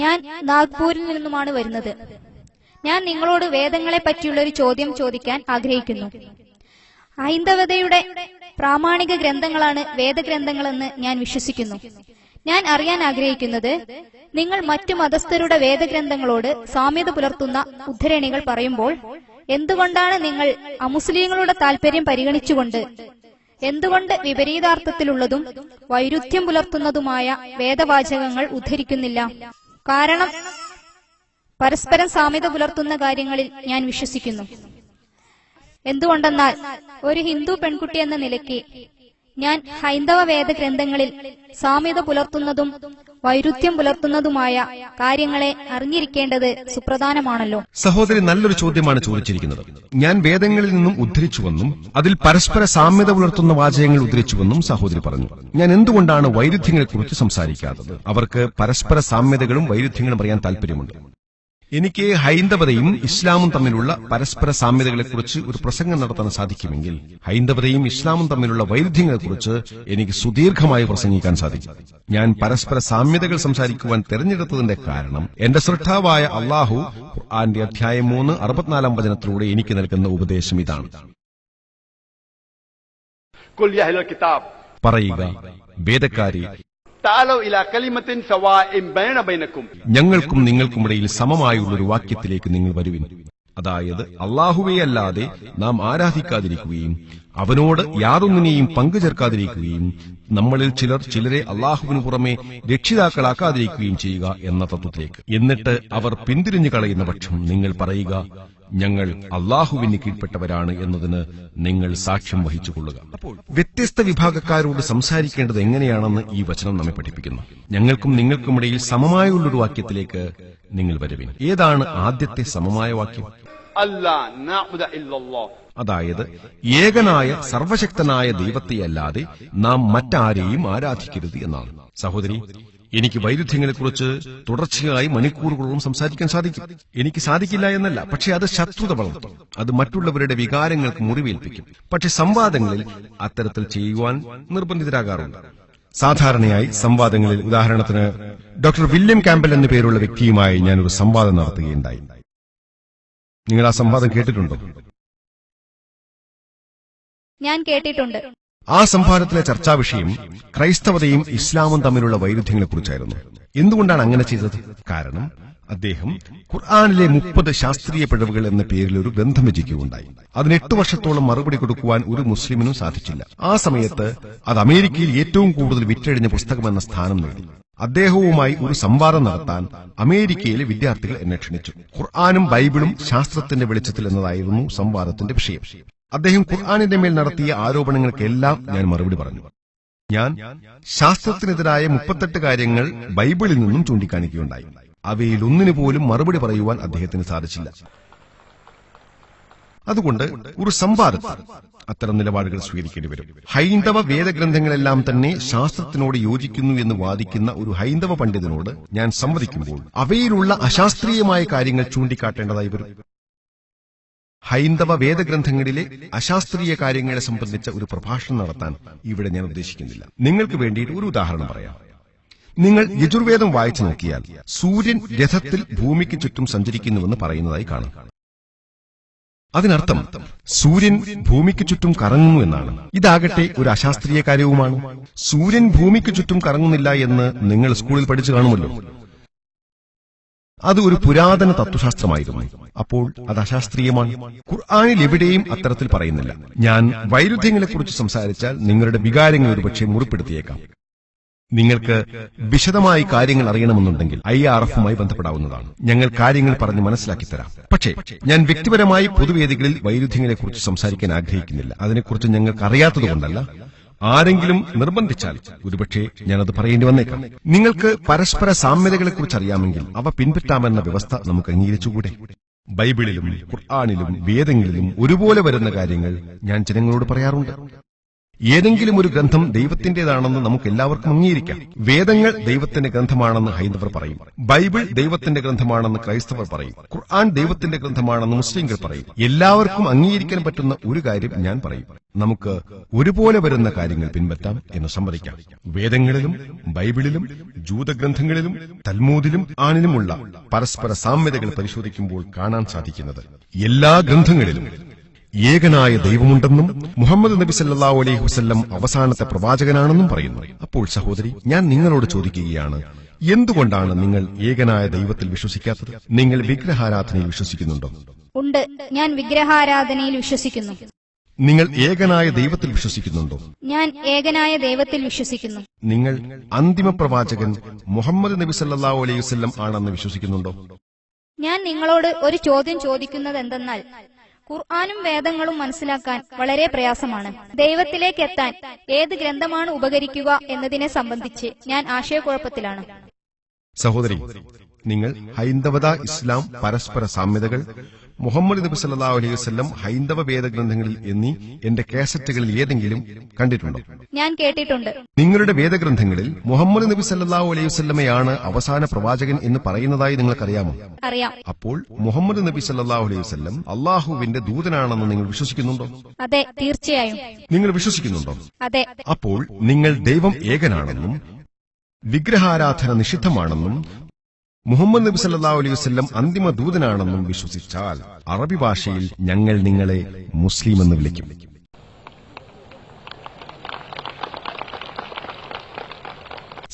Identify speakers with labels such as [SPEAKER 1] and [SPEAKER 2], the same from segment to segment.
[SPEAKER 1] ഞാൻ നാഗ്പൂരിൽ നിന്നുമാണ് വരുന്നത്. ഞാൻ നിങ്ങളോട് വേദങ്ങളെ പറ്റിയുള്ള ഒരു ചോദ്യം ചോദിക്കാൻ ആഗ്രഹിക്കുന്നു. ഹൈന്ദവതയുടെ പ്രാമാണിക ഗ്രന്ഥങ്ങളാണ് വേദഗ്രന്ഥങ്ങളെന്ന് ഞാൻ വിശ്വസിക്കുന്നു. ഞാൻ അറിയാൻ ആഗ്രഹിക്കുന്നത്, നിങ്ങൾ മറ്റു മതസ്ഥരുടെ വേദഗ്രന്ഥങ്ങളോട് സാമ്യത പുലർത്തുന്ന ഉദ്ധരണികൾ പറയുമ്പോൾ എന്തുകൊണ്ടാണ് നിങ്ങൾ അമുസ്ലിങ്ങളുടെ താൽപര്യം പരിഗണിച്ചുകൊണ്ട് എന്തുകൊണ്ട് വിപരീതാർത്ഥത്തിലുള്ളതും വൈരുദ്ധ്യം പുലർത്തുന്നതുമായ വേദവാചകങ്ങൾ ഉദ്ധരിക്കുന്നില്ല? കാരണം പരസ്പരം സാമ്യത പുലർത്തുന്ന കാര്യങ്ങളിൽ ഞാൻ വിശ്വസിക്കുന്നു. എന്തുകൊണ്ടെന്നാൽ ഒരു ഹിന്ദു പെൺകുട്ടി എന്ന നിലയ്ക്ക് ഞാൻ ഹൈന്ദവ വേദഗ്രന്ഥങ്ങളിൽ സാമ്യത പുലർത്തുന്നതും വൈരുദ്ധ്യം പുലർത്തുന്നതുമായ കാര്യങ്ങളെ അറിഞ്ഞിരിക്കേണ്ടത് സുപ്രധാനമാണല്ലോ.
[SPEAKER 2] സഹോദരി, നല്ലൊരു ചോദ്യമാണ് ചോദിച്ചിരിക്കുന്നത്. ഞാൻ വേദങ്ങളിൽ നിന്നും ഉദ്ധരിച്ചുവെന്നും അതിൽ പരസ്പര സാമ്യത പുലർത്തുന്ന വാചകങ്ങൾ ഉദ്ധരിച്ചുവെന്നും സഹോദരി പറഞ്ഞു. ഞാൻ എന്തുകൊണ്ടാണ് വൈരുദ്ധ്യങ്ങളെക്കുറിച്ച് സംസാരിക്കാത്തത്? അവർക്ക് പരസ്പര സാമ്യതകളും വൈരുദ്ധ്യങ്ങളും അറിയാൻ താൽപര്യമുണ്ട്. എനിക്ക് ഹൈന്ദവതയും ഇസ്ലാമും തമ്മിലുള്ള പരസ്പര സാമ്യതകളെക്കുറിച്ച് ഒരു പ്രസംഗം നടത്താൻ സാധിക്കുമെങ്കിൽ ഹൈന്ദവതയും ഇസ്ലാമും തമ്മിലുള്ള വൈരുദ്ധ്യങ്ങളെക്കുറിച്ച് എനിക്ക് സുദീർഘമായി പ്രസംഗിക്കാൻ സാധിക്കും. ഞാൻ പരസ്പര സാമ്യതകൾ സംസാരിക്കുവാൻ തെരഞ്ഞെടുത്തതിന്റെ കാരണം എന്റെ ശ്രദ്ധാവായ അള്ളാഹു ഖുർആന്റെ അധ്യായം 3 64 വചനത്തിലൂടെ എനിക്ക് നൽകുന്ന ഉപദേശം ഇതാണ്: പറയുക, വേദക്കാരെ, ഞങ്ങൾക്കും നിങ്ങൾക്കുമിടയിൽ സമമായുള്ളൊരു വാക്യത്തിലേക്ക് നിങ്ങൾ വരുവിൻ. അതായത്, അല്ലാഹുവെയല്ലാതെ നാം ആരാധിക്കാതിരിക്കുകയും അവനോട് യാതൊന്നിനെയും പങ്കുചേർക്കാതിരിക്കുകയും നമ്മളിൽ ചിലരെ അല്ലാഹുവിനു പുറമെ രക്ഷിതാക്കളാക്കാതിരിക്കുകയും ചെയ്യുക എന്ന തത്വത്തിലേക്ക്. എന്നിട്ട് അവർ പിന്തിരിഞ്ഞു കളയുന്ന പക്ഷം നിങ്ങൾ പറയുക, ഞങ്ങൾ അല്ലാഹുവിന് കീഴ്പ്പെട്ടവരാണ് എന്നതിന് നിങ്ങൾ സാക്ഷ്യം വഹിച്ചുകൊള്ളുക. അപ്പോൾ വ്യത്യസ്ത വിഭാഗക്കാരോട് സംസാരിക്കേണ്ടത് എങ്ങനെയാണെന്ന് ഈ വചനം നമ്മെ പഠിപ്പിക്കുന്നു. ഞങ്ങൾക്കും നിങ്ങൾക്കുമിടയിൽ സമമായുള്ളൊരു വാക്യത്തിലേക്ക് നിങ്ങൾ വരുവിൻ. ഏതാണ് ആദ്യത്തെ സമമായ വാക്യം? അതായത്, ഏകനായ സർവശക്തനായ ദൈവത്തെയല്ലാതെ നാം മറ്റാരെയും ആരാധിക്കരുത് എന്നാണ്. സഹോദരി, എനിക്ക് വൈരുദ്ധ്യങ്ങളെക്കുറിച്ച് തുടർച്ചയായി മണിക്കൂറുകളോളം സംസാരിക്കാൻ സാധിക്കും. എനിക്ക് സാധിക്കില്ല എന്നല്ല, പക്ഷെ അത് ശത്രുത വളർത്തും. അത് മറ്റുള്ളവരുടെ വികാരങ്ങൾക്ക് മുറിവേൽപ്പിക്കും. പക്ഷെ സംവാദങ്ങളിൽ അത്തരത്തിൽ ചെയ്യുവാൻ നിർബന്ധിതരാകാറുണ്ട്. സാധാരണയായി സംവാദങ്ങളിൽ, ഉദാഹരണത്തിന് ഡോക്ടർ വില്യം ക്യാമ്പൽ എന്നു പേരുള്ള വ്യക്തിയുമായി ഞാനൊരു സംവാദം നടത്തുകയുണ്ടായി. നിങ്ങൾ ആ സംവാദം കേട്ടിട്ടുണ്ടോ?
[SPEAKER 1] ഞാൻ കേട്ടിട്ടുണ്ട്.
[SPEAKER 2] ആ സംവാദത്തിലെ ചർച്ചാ വിഷയം ക്രൈസ്തവതയും ഇസ്ലാമും തമ്മിലുള്ള വൈരുദ്ധ്യങ്ങളെക്കുറിച്ചായിരുന്നു. എന്തുകൊണ്ടാണ് അങ്ങനെ ചെയ്തത്? കാരണം അദ്ദേഹം ഖുർആനിലെ 30 ശാസ്ത്രീയ പിഴവുകൾ എന്ന പേരിൽ ഒരു ഗ്രന്ഥം രചിക്കുകയുണ്ടായി. അതിന് 8 വർഷത്തോളം മറുപടി കൊടുക്കുവാൻ ഒരു മുസ്ലിമിനും സാധിച്ചില്ല. ആ സമയത്ത് അത് അമേരിക്കയിൽ ഏറ്റവും കൂടുതൽ വിറ്റഴിഞ്ഞ പുസ്തകമെന്ന സ്ഥാനം നേടി. അദ്ദേഹവുമായി ഒരു സംവാദം നടത്താൻ അമേരിക്കയിലെ വിദ്യാർത്ഥികൾ എന്നെ ക്ഷണിച്ചു. ഖുർആനും ബൈബിളും ശാസ്ത്രത്തിന്റെ വെളിച്ചത്തിൽ എന്നതായിരുന്നു സംവാദത്തിന്റെ വിഷയം. അദ്ദേഹം ഖുർആനിന്റെ മേൽ നടത്തിയ ആരോപണങ്ങൾക്കെല്ലാം ഞാൻ മറുപടി പറഞ്ഞു. ഞാൻ ശാസ്ത്രത്തിനെതിരായ 38 കാര്യങ്ങൾ ബൈബിളിൽ നിന്നും ചൂണ്ടിക്കാണിക്കുകയുണ്ടായി. അവയിൽ ഒന്നിനു പോലും മറുപടി പറയുവാൻ അദ്ദേഹത്തിന് സാധിച്ചില്ല. അതുകൊണ്ട് ഒരു സംവാദത്തിൽ അത്തരം നിലപാടുകൾ സ്വീകരിക്കേണ്ടി വരും. ഹൈന്ദവ വേദഗ്രന്ഥങ്ങളെല്ലാം തന്നെ ശാസ്ത്രത്തിനോട് യോജിക്കുന്നു എന്ന് വാദിക്കുന്ന ഒരു ഹൈന്ദവ പണ്ഡിതനോട് ഞാൻ സംവദിക്കുമ്പോൾ അവയിലുള്ള അശാസ്ത്രീയമായ കാര്യങ്ങൾ ചൂണ്ടിക്കാട്ടേണ്ടതായി വരും. ഹൈന്ദവ വേദഗ്രന്ഥങ്ങളിലെ അശാസ്ത്രീയ കാര്യങ്ങളെ സംബന്ധിച്ച ഒരു പ്രഭാഷണം നടത്താൻ ഇവിടെ ഞാൻ ഉദ്ദേശിക്കുന്നില്ല. നിങ്ങൾക്ക് വേണ്ടിയിട്ട് ഒരു ഉദാഹരണം പറയാം. നിങ്ങൾ യജുർവേദം വായിച്ചു നോക്കിയാൽ സൂര്യൻ രഥത്തിൽ ഭൂമിക്ക് ചുറ്റും സഞ്ചരിക്കുന്നുവെന്ന് പറയുന്നതായി കാണാം. അതിനർത്ഥം സൂര്യൻ ഭൂമിക്ക് ചുറ്റും കറങ്ങുന്നു എന്നാണ്. ഇതാകട്ടെ ഒരു അശാസ്ത്രീയ കാര്യവുമാണ്. സൂര്യൻ ഭൂമിക്ക് ചുറ്റും കറങ്ങുന്നില്ല എന്ന് നിങ്ങൾ സ്കൂളിൽ പഠിച്ചു കാണുമല്ലോ. അത് ഒരു പുരാതന തത്വശാസ്ത്രമായിരുന്നു. അപ്പോൾ അത് അശാസ്ത്രീയമാണ്. ഖുർആനിൽ എവിടെയും അത്തരത്തിൽ പറയുന്നില്ല. ഞാൻ വൈരുദ്ധ്യങ്ങളെക്കുറിച്ച് സംസാരിച്ചാൽ നിങ്ങളുടെ വികാരങ്ങൾ ഒരുപക്ഷെ മുറിപ്പെടുത്തിയേക്കാം. നിങ്ങൾക്ക് വിശദമായി കാര്യങ്ങൾ അറിയണമെന്നുണ്ടെങ്കിൽ IRF-മായി ബന്ധപ്പെടാവുന്നതാണ്. ഞങ്ങൾ കാര്യങ്ങൾ പറഞ്ഞ് മനസ്സിലാക്കി തരാം. പക്ഷേ ഞാൻ വ്യക്തിപരമായി പൊതുവേദികളിൽ വൈരുദ്ധ്യങ്ങളെക്കുറിച്ച് സംസാരിക്കാൻ ആഗ്രഹിക്കുന്നില്ല. അതിനെക്കുറിച്ച് ഞങ്ങൾക്ക് അറിയാത്തതുകൊണ്ടല്ല. ആരെങ്കിലും നിർബന്ധിച്ചാൽ ഒരുപക്ഷെ ഞാനത് പറയേണ്ടി വന്നേക്കാം. നിങ്ങൾക്ക് പരസ്പര സാമ്യതകളെക്കുറിച്ച് അറിയാമെങ്കിൽ അവ പിൻപറ്റാമെന്ന വ്യവസ്ഥ നമുക്ക് അംഗീകരിച്ചുകൂടെ? ബൈബിളിലും ഖുർആനിലും വേദങ്ങളിലും ഒരുപോലെ വരുന്ന കാര്യങ്ങൾ ഞാൻ ജനങ്ങളോട് പറയാറുണ്ട്. ഏതെങ്കിലും ഒരു ഗ്രന്ഥം ദൈവത്തിന്റേതാണെന്ന് നമുക്ക് എല്ലാവർക്കും അംഗീകരിക്കാം. വേദങ്ങൾ ദൈവത്തിന്റെ ഗ്രന്ഥമാണെന്ന് ഹൈന്ദവർ പറയും. ബൈബിൾ ദൈവത്തിന്റെ ഗ്രന്ഥമാണെന്ന് ക്രൈസ്തവർ പറയും. ഖുർആൻ ദൈവത്തിന്റെ ഗ്രന്ഥമാണെന്ന് മുസ്ലിംകൾ പറയും. എല്ലാവർക്കും അംഗീകരിക്കാൻ പറ്റുന്ന ഒരു കാര്യം ഞാൻ പറയും. നമുക്ക് ഒരുപോലെ വരുന്ന കാര്യങ്ങൾ പിൻപറ്റാം എന്ന് സമ്മതിക്കാം. വേദങ്ങളിലും ബൈബിളിലും ജൂതഗ്രന്ഥങ്ങളിലും തൽമൂദിലും ആണിലുമുള്ള പരസ്പര സാമ്യതകൾ പരിശോധിക്കുമ്പോൾ കാണാൻ സാധിക്കുന്നത് എല്ലാ ഗ്രന്ഥങ്ങളിലും ഏകനായ ദൈവമുണ്ടെന്നും മുഹമ്മദ് നബി സല്ലല്ലാഹു അലൈഹി വസല്ലം അവസാനത്തെ പ്രവാചകനാണെന്നും പറയുന്നു. അപ്പോൾ സഹോദരി, ഞാൻ നിങ്ങളോട് ചോദിക്കുകയാണ്, എന്തുകൊണ്ടാണ് നിങ്ങൾ ഏകനായ ദൈവത്തിൽ വിശ്വസിക്കാത്തത്? നിങ്ങൾ വിഗ്രഹാരാധനയിൽ വിശ്വസിക്കുന്നുണ്ടോ?
[SPEAKER 1] ഉണ്ട്, ഞാൻ വിഗ്രഹാരാധനയിൽ വിശ്വസിക്കുന്നു.
[SPEAKER 2] നിങ്ങൾ ഏകനായ ദൈവത്തിൽ വിശ്വസിക്കുന്നുണ്ടോ?
[SPEAKER 1] ഞാൻ ഏകനായ ദൈവത്തിൽ വിശ്വസിക്കുന്നു.
[SPEAKER 2] നിങ്ങൾ അന്തിമ പ്രവാചകൻ മുഹമ്മദ് നബി സല്ലല്ലാഹു അലൈഹി വസല്ലം ആണെന്ന് വിശ്വസിക്കുന്നുണ്ടോ?
[SPEAKER 1] ഞാൻ നിങ്ങളോട് ഒരു ചോദ്യം ചോദിക്കുന്നത് എന്തെന്നാൽ, ഖുർആനും വേദങ്ങളും മനസ്സിലാക്കാൻ വളരെ പ്രയാസമാണ്. ദൈവത്തിലേക്ക് എത്താൻ ഏത് ഗ്രന്ഥമാണ് ഉപകരിക്കുക എന്നതിനെ സംബന്ധിച്ച് ഞാൻ ആശയക്കുഴപ്പത്തിലാണ്.
[SPEAKER 2] സഹോദരി, നിങ്ങൾ ഹൈന്ദവത, ഇസ്ലാം, പരസ്പര സാമ്യതകൾ, മുഹമ്മദ് നബി സല്ലല്ലാഹു അലൈഹി വസല്ലം, ഹൈന്ദവ വേദഗ്രന്ഥങ്ങളിൽ എന്നീ എന്റെ കാസറ്റുകളിൽ ഏതെങ്കിലും കണ്ടിട്ടുണ്ടോ?
[SPEAKER 1] ഞാൻ കേട്ടിട്ടുണ്ട്.
[SPEAKER 2] നിങ്ങളുടെ വേദഗ്രന്ഥങ്ങളിൽ മുഹമ്മദ് നബി സല്ലല്ലാഹു അലൈഹി വസല്ലമയാണ് അവസാന പ്രവാചകൻ എന്ന് പറയുന്നതായി നിങ്ങൾക്കറിയാമോ?
[SPEAKER 1] അറിയാം.
[SPEAKER 2] അപ്പോൾ മുഹമ്മദ് നബി സല്ലല്ലാഹു അലൈഹി വസല്ലം അള്ളാഹുവിന്റെ ദൂതനാണെന്ന് നിങ്ങൾ വിശ്വസിക്കുന്നുണ്ടോ?
[SPEAKER 1] അതെ, തീർച്ചയായും.
[SPEAKER 2] നിങ്ങൾ വിശ്വസിക്കുന്നുണ്ടോ?
[SPEAKER 1] അതെ.
[SPEAKER 2] അപ്പോൾ നിങ്ങൾ ദൈവം ഏകനാണെന്നും വിഗ്രഹാരാധന നിഷിദ്ധമാണെന്നും മുഹമ്മദ് നബി സല്ലല്ലാഹു അലൈഹി വസല്ലം അന്തിമ ദൂതനാണെന്നും വിശ്വസിച്ചാൽ അറബി ഭാഷയിൽ ഞങ്ങൾ നിങ്ങളെ മുസ്ലിം എന്ന് വിളിക്കും.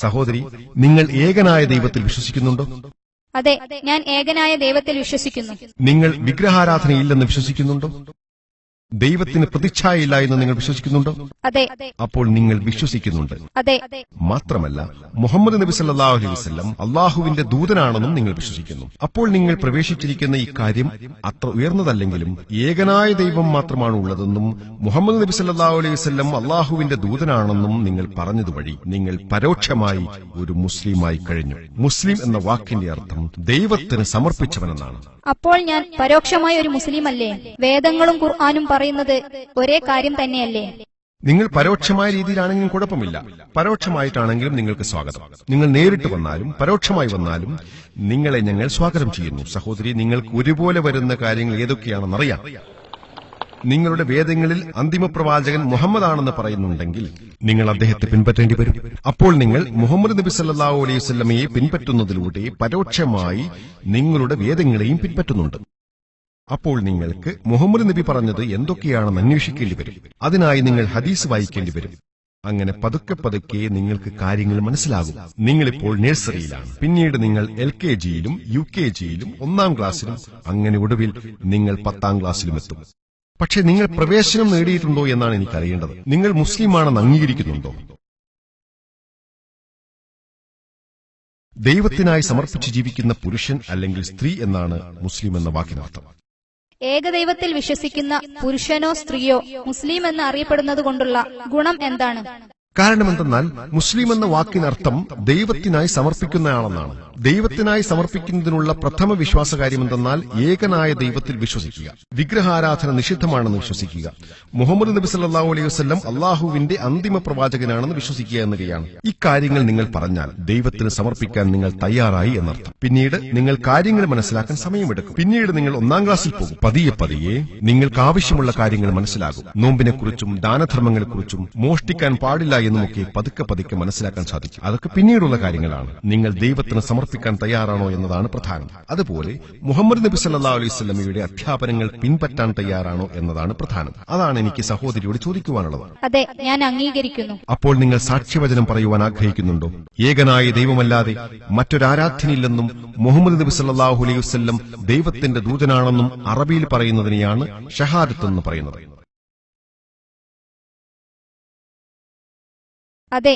[SPEAKER 2] സഹോദരി, നിങ്ങൾ ഏകനായ ദൈവത്തിൽ വിശ്വസിക്കുന്നുണ്ടോ?
[SPEAKER 1] അതെ, ഞാൻ ഏകനായ ദൈവത്തിൽ വിശ്വസിക്കുന്നു.
[SPEAKER 2] നിങ്ങൾ വിഗ്രഹാരാധനയില്ലെന്ന് വിശ്വസിക്കുന്നുണ്ടോ? ദൈവത്തിന് പ്രതിച്ഛായയില്ല എന്ന് നിങ്ങൾ വിശ്വസിക്കുന്നുണ്ടോ?
[SPEAKER 1] അതെ.
[SPEAKER 2] അപ്പോൾ നിങ്ങൾ വിശ്വസിക്കുന്നുണ്ട്.
[SPEAKER 1] അതെ.
[SPEAKER 2] മാത്രമല്ല, മുഹമ്മദ് നബി സല്ലല്ലാഹു അലൈഹി വസല്ലം അള്ളാഹുവിന്റെ ദൂതനാണെന്നും നിങ്ങൾ വിശ്വസിക്കുന്നു. അപ്പോൾ നിങ്ങൾ പ്രവേശിച്ചിരിക്കുന്ന ഈ കാര്യം അത്ര ഉയർന്നതല്ലെങ്കിലും ഏകനായ ദൈവം മാത്രമാണ് ഉള്ളതെന്നും മുഹമ്മദ് നബി സല്ലല്ലാഹു അലൈഹി വസല്ലം അള്ളാഹുവിന്റെ ദൂതനാണെന്നും നിങ്ങൾ പറഞ്ഞതുവഴി നിങ്ങൾ പരോക്ഷമായി ഒരു മുസ്ലിമായി കഴിഞ്ഞു. മുസ്ലിം എന്ന വാക്കിന്റെ അർത്ഥം ദൈവത്തിന് സമർപ്പിച്ചവനെന്നാണ്.
[SPEAKER 1] അപ്പോൾ ഞാൻ പരോക്ഷമായ ഒരു മുസ്ലിം അല്ലേ? വേദങ്ങളും ഖുർആനും പറയുന്നത് ഒരേ കാര്യം തന്നെയല്ലേ?
[SPEAKER 2] നിങ്ങൾ പരോക്ഷമായ രീതിയിലാണെങ്കിലും കുഴപ്പമില്ല. പരോക്ഷമായിട്ടാണെങ്കിലും നിങ്ങൾക്ക് സ്വാഗതം. നിങ്ങൾ നേരിട്ട് വന്നാലും പരോക്ഷമായി വന്നാലും നിങ്ങളെ ഞങ്ങൾ സ്വാഗതം ചെയ്യുന്നു. സഹോദരി, നിങ്ങൾക്ക് ഒരുപോലെ വരുന്ന കാര്യങ്ങൾ ഏതൊക്കെയാണെന്നറിയാം. നിങ്ങളുടെ വേദങ്ങളിൽ അന്തിമ പ്രവാചകൻ മുഹമ്മദ് ആണെന്ന് പറയുന്നുണ്ടെങ്കിൽ നിങ്ങൾ അദ്ദേഹത്തെ പിൻപറ്റേണ്ടി വരും. അപ്പോൾ നിങ്ങൾ മുഹമ്മദ് നബി സല്ലല്ലാഹു അലൈഹി വസല്ലമയെ പിൻപറ്റുന്നതിലൂടെ പരോക്ഷമായി നിങ്ങളുടെ വേദങ്ങളെയും പിൻപറ്റുന്നുണ്ട്. അപ്പോൾ നിങ്ങൾക്ക് മുഹമ്മദ് നബി പറഞ്ഞത് എന്തൊക്കെയാണെന്ന് അന്വേഷിക്കേണ്ടി വരും. അതിനായി നിങ്ങൾ ഹദീസ് വായിക്കേണ്ടി വരും. അങ്ങനെ പതുക്കെ പതുക്കെ നിങ്ങൾക്ക് കാര്യങ്ങൾ മനസ്സിലാകും. നിങ്ങളിപ്പോൾ നഴ്സറിയിലാണ്, പിന്നീട് നിങ്ങൾ LKGയിലും UKGയിലും 1ാം ക്ലാസ്സിലും, അങ്ങനെ ഒടുവിൽ നിങ്ങൾ 10ാം ക്ലാസ്സിലും എത്തും. പക്ഷെ നിങ്ങൾ പ്രവേശനം നേടിയിട്ടുണ്ടോ എന്നാണ് എനിക്കറിയേണ്ടത്. നിങ്ങൾ മുസ്ലിമാണെന്ന് അംഗീകരിക്കുന്നുണ്ടോ? ദൈവത്തിനായി സമർപ്പിച്ച് ജീവിക്കുന്ന പുരുഷൻ അല്ലെങ്കിൽ സ്ത്രീ എന്നാണ് മുസ്ലിം എന്ന വാക്കിനർത്ഥം.
[SPEAKER 1] ഏകദൈവത്തിൽ വിശ്വസിക്കുന്ന പുരുഷനോ സ്ത്രീയോ മുസ്ലിം എന്ന് അറിയപ്പെടുന്നത് കൊണ്ടുള്ള ഗുണം എന്താണ്?
[SPEAKER 2] കാരണം എന്തെന്നാൽ മുസ്ലിം എന്ന വാക്കിനർത്ഥം ദൈവത്തിനായി സമർപ്പിക്കുന്നയാളെന്നാണ്. ദൈവത്തിനായി സമർപ്പിക്കുന്നതിനുള്ള പ്രഥമ വിശ്വാസകാര്യം എന്തെന്നാൽ ഏകനായ ദൈവത്തിൽ വിശ്വസിക്കുക, വിഗ്രഹാരാധന നിഷിദ്ധമാണെന്ന് വിശ്വസിക്കുക, മുഹമ്മദ് നബി സല്ലല്ലാഹു അലൈഹി വസല്ലം അള്ളാഹുവിന്റെ അന്തിമ പ്രവാചകനാണെന്ന് വിശ്വസിക്കുക എന്നവയാണ്. ഇക്കാര്യങ്ങൾ നിങ്ങൾ പറഞ്ഞാൽ ദൈവത്തിന് സമർപ്പിക്കാൻ നിങ്ങൾ തയ്യാറായി എന്നർത്ഥം. പിന്നീട് നിങ്ങൾ കാര്യങ്ങൾ മനസ്സിലാക്കാൻ സമയമെടുക്കും. പിന്നീട് നിങ്ങൾ 1ാം ക്ലാസ്സിൽ പോകും. പതിയെ പതിയെ നിങ്ങൾക്ക് ആവശ്യമുള്ള കാര്യങ്ങൾ മനസ്സിലാകും. നോമ്പിനെക്കുറിച്ചും ദാനധർമ്മങ്ങളെക്കുറിച്ചും മോഷ്ടിക്കാൻ പാടില്ല എന്നുമൊക്കെ പതുക്കെ പതുക്കെ മനസ്സിലാക്കാൻ സാധിക്കും. അതൊക്കെ പിന്നീടുള്ള കാര്യങ്ങളാണ്. നിങ്ങൾ ദൈവത്തിന് സമർപ്പിക്കാൻ തയ്യാറാണോ എന്നതാണ് പ്രധാനം. അതുപോലെ മുഹമ്മദ് നബി സല്ലല്ലാഹു അലൈഹി വസല്ലമയുടെ അധ്യാപനങ്ങൾ പിൻപറ്റാൻ തയ്യാറാണോ എന്നതാണ് പ്രധാനം. അതാണ് എനിക്ക് സഹോദരിയോട് ചോദിക്കുവാനുള്ളത്.
[SPEAKER 1] അതെ, ഞാൻ അംഗീകരിക്കുന്നു.
[SPEAKER 2] അപ്പോൾ നിങ്ങൾ സാക്ഷ്യവചനം പറയുവാൻ ആഗ്രഹിക്കുന്നുണ്ടോ? ഏകനായ ദൈവമല്ലാതെ മറ്റൊരാരാധ്യനില്ലെന്നും മുഹമ്മദ് നബി സല്ലല്ലാഹു അലൈഹി വസല്ലം ദൈവത്തിന്റെ ദൂതനാണെന്നും അറബിയിൽ പറയുന്നതിനെയാണ് ഷഹാദത്ത് എന്ന് പറയുന്നത്.
[SPEAKER 1] അതെ,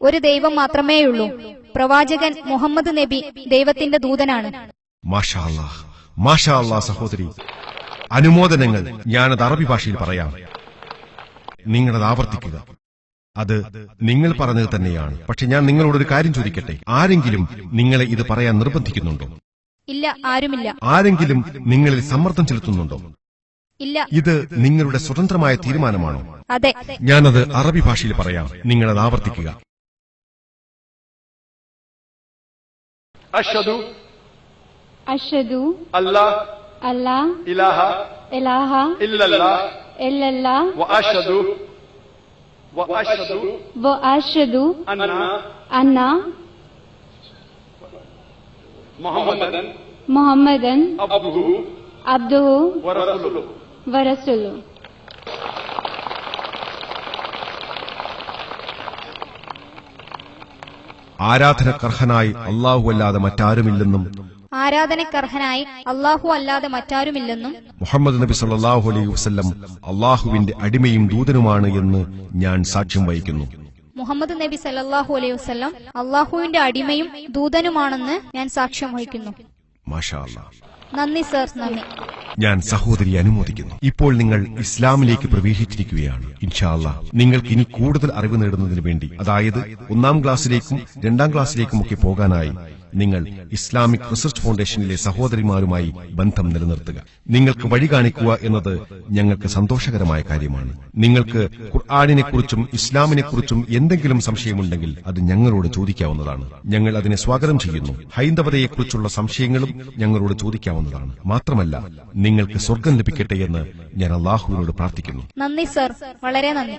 [SPEAKER 1] ഒരു ദൈവം മാത്രമേയുള്ളൂ. പ്രവാചകൻ മുഹമ്മദ് നബി ദൈവത്തിന്റെ ദൂതനാണ്.
[SPEAKER 2] മാഷാ അല്ലാഹ്, മാഷാ അല്ലാഹ്. സഹോദരി, അനുമോദനങ്ങൾ. ഞാനത് അറബി ഭാഷയിൽ പറയാം, നിങ്ങളത് ആവർത്തിക്കുക. അത് നിങ്ങൾ പറഞ്ഞത് തന്നെയാണ്. പക്ഷെ ഞാൻ നിങ്ങളോടൊരു കാര്യം ചോദിക്കട്ടെ, ആരെങ്കിലും നിങ്ങളെ ഇത് പറയാൻ നിർബന്ധിക്കുന്നുണ്ടോ?
[SPEAKER 1] ഇല്ല, ആരുമില്ല.
[SPEAKER 2] ആരെങ്കിലും നിങ്ങളിൽ സമ്മർദ്ദം ചെലുത്തുന്നുണ്ടോ?
[SPEAKER 1] ഇല്ല.
[SPEAKER 2] ഇത് നിങ്ങളുടെ സ്വതന്ത്രമായ തീരുമാനമാണോ?
[SPEAKER 1] അതെ.
[SPEAKER 2] ഞാനത് അറബി ഭാഷയിൽ പറയാം, നിങ്ങളത് ആവർത്തിക്കുക.
[SPEAKER 3] അഷ്ഹദു
[SPEAKER 4] അഷ്ഹദു
[SPEAKER 3] അല്ലാ
[SPEAKER 4] അല്ലാ
[SPEAKER 3] ഇലാഹ
[SPEAKER 4] ഇലാഹ
[SPEAKER 3] ഇല്ലല്ലാഹ്
[SPEAKER 4] ഇല്ലല്ലാഹ്
[SPEAKER 3] വഅഷ്ഹദു
[SPEAKER 4] വഅഷ്ഹദു
[SPEAKER 3] അന്ന
[SPEAKER 4] അന്ന
[SPEAKER 3] മുഹമ്മദൻ
[SPEAKER 4] അബ്ദുഹു
[SPEAKER 3] വറസൂലുഹു.
[SPEAKER 4] വറസൂലുഹു.
[SPEAKER 2] ആരാധനക്കർഹനായി അല്ലാഹു അല്ലാതെ മറ്റാരുമില്ലെന്നും
[SPEAKER 1] ആരാധനക്കർഹനായി അല്ലാഹു അല്ലാതെ മറ്റാരുമില്ലെന്നും
[SPEAKER 2] മുഹമ്മദ് നബി സല്ലല്ലാഹു അലൈഹി വസല്ലം അല്ലാഹുവിന്റെ അടിമയും ദൂതനുമാണ് എന്ന് ഞാൻ സാക്ഷ്യം വഹിക്കുന്നു.
[SPEAKER 1] മുഹമ്മദ് നബി സല്ലല്ലാഹു അലൈഹി വസല്ലം അല്ലാഹുവിന്റെ അടിമയും ദൂതനുമാണെന്ന് ഞാൻ സാക്ഷ്യം വഹിക്കുന്നു.
[SPEAKER 2] മാഷാ അല്ലാഹ്.
[SPEAKER 1] നന്ദി സർ, നന്ദി.
[SPEAKER 2] ഞാൻ സഹോദരിയെ അനുമോദിക്കുന്നു. ഇപ്പോൾ നിങ്ങൾ ഇസ്ലാമിലേക്ക് പ്രവേശിച്ചിരിക്കുകയാണ്. ഇൻഷാ അല്ലാഹ് നിങ്ങൾക്ക് ഇനി കൂടുതൽ അറിവ് നേടുന്നതിന് വേണ്ടി, അതായത് 1ാം ക്ലാസ്സിലേക്കും 2ാം ക്ലാസ്സിലേക്കുമൊക്കെ പോകാനായി നിങ്ങൾ ഇസ്ലാമിക് റിസർച്ച് ഫൗണ്ടേഷനിലെ സഹോദരിമാരുമായി ബന്ധം നിലനിർത്തുക. നിങ്ങൾക്ക് വഴി കാണിക്കുക എന്നത് ഞങ്ങൾക്ക് സന്തോഷകരമായ കാര്യമാണ്. നിങ്ങൾക്ക് ഖുർആനിനെക്കുറിച്ചും ഇസ്ലാമിനെക്കുറിച്ചും എന്തെങ്കിലും സംശയമുണ്ടെങ്കിൽ അത് ഞങ്ങളോട് ചോദിക്കാവുന്നതാണ്. ഞങ്ങൾ അതിനെ സ്വാഗതം ചെയ്യുന്നു. ഹൈന്ദവതയെക്കുറിച്ചുള്ള സംശയങ്ങളും ഞങ്ങളോട് ചോദിക്കാവുന്നതാണ്. മാത്രമല്ല, നിങ്ങൾക്ക് സ്വർഗം ലഭിക്കട്ടെ എന്ന് ഞാൻ അല്ലാഹുവിനോട് പ്രാർത്ഥിക്കുന്നു.
[SPEAKER 1] നന്ദി സർ, വളരെ നന്ദി.